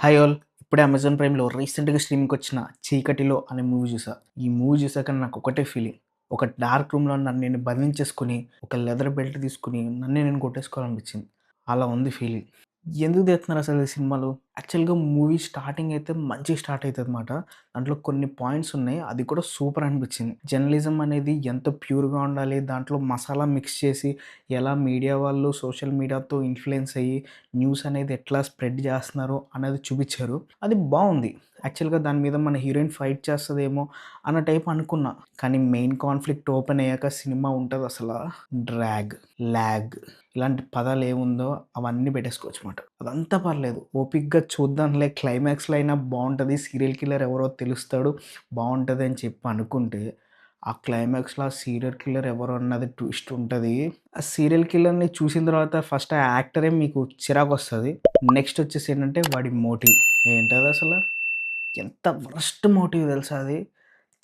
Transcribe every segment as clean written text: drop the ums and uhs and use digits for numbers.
Hi all. ఇప్పుడే Amazon ప్రైమ్‌లో రీసెంట్‌గా స్ట్రీమింగ్‌కొచ్చిన 'చీకటిలో' అనే మూవీ చూసా. ఈ మూవీ చూసాక నాకు ఒకటే ఫీలింగ్. ఒక డార్క్ రూమ్‌లో నన్ను నేను బంధించేసుకొని, ఒక లెదర్ బెల్ట్ తీసుకొని నన్నే నేను కొట్టేసుకోవాలనిపించింది. అలా ఉంది ఫీలింగ్. ఎందుకు తీస్తున్నారసలు ఈ సినిమాలు? యాక్చువల్‌గా మూవీ స్టార్టింగ్ అయితే మంచిగా స్టార్ట్ అయితదనమాట. దాంట్లో కొన్ని పాయింట్స్ ఉన్నాయి. అది కూడా సూపర్ అనిపించింది. జర్నలిజం అనేది ఎంత ప్యూర్‌గా ఉండాలి, దాంట్లో మసాలా మిక్స్ చేసి ఎలా మీడియా వాళ్ళు సోషల్ మీడియాతో ఇన్‌ఫ్లుయెన్స్ అయ్యి న్యూస్ అనేది ఎట్లా స్ప్రెడ్ చేస్తున్నారు అనేది చూపిచ్చారు. అది బావుంది. యాక్చువల్‌గా దాని మీద మన హీరోయిన్ ఫైట్ చేస్తదేమో అన్న టైప్ అనుకున్నా. కానీ మెయిన్ కాన్ఫ్లిక్ట్ ఓపెన్ అయ్యాక సినిమా ఉంటదసల డ్రాగ్, లాగ్ ఇలాంటి పదాలేముందో అవన్నీ పెట్టేసుకోవచ్చమాట. అదంతా పర్లేదు. ఓపికగా చూద్దాంలే క్లైమాక్స్‌లో అయినా బావుంటది. సీరియల్ కిల్లర్ ఎవరో తెలుస్తాడు. బావుంటది అని చెప్పి అనుకుంటే, ఆ క్లైమాక్స్‌లో ఆ సీరియల్ కిల్లర్ ఎవరో అన్నది ట్విస్ట్ ఉంటది. ఆ సీరియల్ కిల్లర్‌ని చూసిన తర్వాత ఫస్ట్ ఆ యాక్టరే మీకు చిరాకొస్తది. నెక్స్ట్ వచ్చేసి ఏంటంటే వాడి మోటివ్. ఏంటదసల? ఎంత వరస్ట్ మోటివ్ తెలుసా అది?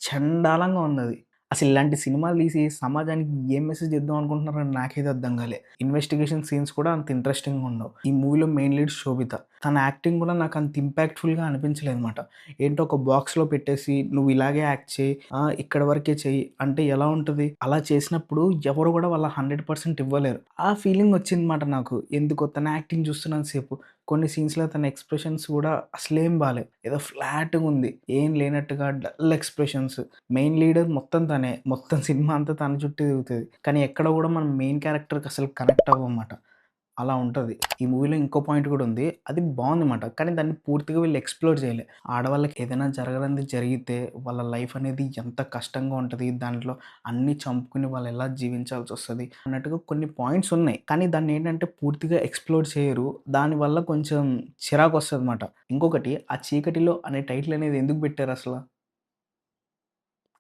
చండాలంగా ఉందది. అసలు ఇలాంటి సినిమాలు తీసి సమాజానికి ఏం మెసేజ్ ఇద్దాం అనుకుంటున్నారో నాకైతే అర్థం కాలే. ఇన్వెస్టిగేషన్ సీన్స్ కూడా అంత ఇంట్రెస్టింగ్‌గా ఉండవు. ఈ మూవీలో మెయిన్ లీడ్ శోభిత. తన యాక్టింగ్ కూడా నాకు అంత ఇంపాక్ట్‌ఫుల్‌గా అనిపించలేదన్నమాట. ఏంటో ఒక బాక్స్‌లో పెట్టేసి నువ్వు ఇలాగే యాక్ట్ చెయి, ఇక్కడి వరకే చెయ్యి అంటే ఎలా ఉంటది? అలా చేసినప్పుడు ఎవరు కూడా వాళ్ళ 100% ఇవ్వలేరు. ఆ ఫీలింగ్ వచ్చిందన్నమాట నాకు. ఎందుకో తన యాక్టింగ్ చూస్తున్నంత సేపు. కొన్ని సీన్స్‌లో తన ఎక్స్‌ప్రెషన్స్ గూడా అసలేం బాలే. ఏదో ఫ్లాట్‌గుంది. ఏం లేనట్టుగా డల్ ఎక్స్‌ప్రెషన్స్. మెయిన్ లీడర్ మొత్తం తనే. మొత్తం సినిమా అంతా తన చుట్టే తిరుగుతది. కానీ ఎక్కడ గూడా మనం మెయిన్ క్యారెక్టర్‌కి అసలు కనెక్ట్ అవ్వమాట. అలా ఉంటది. ఈ మూవీలో ఇంకో పాయింట్ గూడా ఉంది. అది బావుందన్నమాట. కానీ దాన్ని పూర్తిగా వీళ్ళు ఎక్స్‌ప్లోర్ చేయలే. ఆడవాళ్ళకి ఏదైనా జరగనిది జరిగితే వాళ్ళ లైఫ్ అనేది ఎంత కష్టంగా ఉంటది. దాంట్లో అన్నీ చంపుకొని వాళ్ళు ఎలా జీవించాల్సొస్తది అన్నట్టుగా కొన్ని పాయింట్స్ ఉన్నాయి. కానీ దాన్నేంటంటే పూర్తిగా ఎక్స్‌ప్లోర్ చేయరు. దానివల్ల కొంచెం చిరాకొస్తదన్నమాట. ఇంకొకటి ఆ 'చీకటిలో' అనే టైటిల్ అనేది ఎందుకు పెట్టారసల?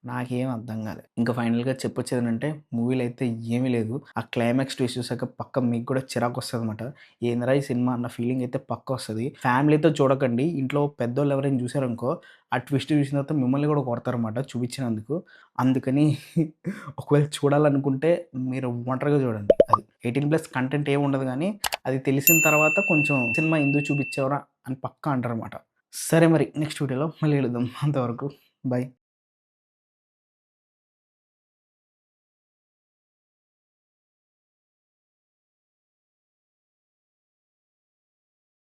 నాకేం అర్థం కాలే. ఇంకా ఫైనల్‌గా చెప్పొచ్చేదేంటంటే మూవీలో అయితే ఏమీ లేదు. ఆ క్లైమాక్స్ ట్విస్ట్ చూసాక పక్కా మీకు కూడా చిరాకొస్తదనమాట. ఏందిరా ఈ సినిమా అన్న ఫీలింగ్ అయితే పక్కా వస్తది. ఫ్యామిలీతో చూడకండి. ఇంట్లో పెద్దోళ్ళు ఎవరైనా చూసారనుకో, ఆ ట్విస్ట్ చూసిన తర్వాత మిమ్మల్ని కూడా కొడతారనమాట చూపించినందుకు. అందుకని ఒకవేళ చూడాలనుకుంటే మీరు ఒంటరిగా చూడండి. అది 18+ కంటెంట్ ఏమి ఉండదు గానీ, అది తెలిసిన తర్వాత కొంచెం సినిమా ఎందుకు చూపించావురా అని పక్కా అంటారనమాట. సరే మరి నెక్స్ట్ వీడియోలో మళ్ళీ కలుద్దాం. అంతవరకు బై.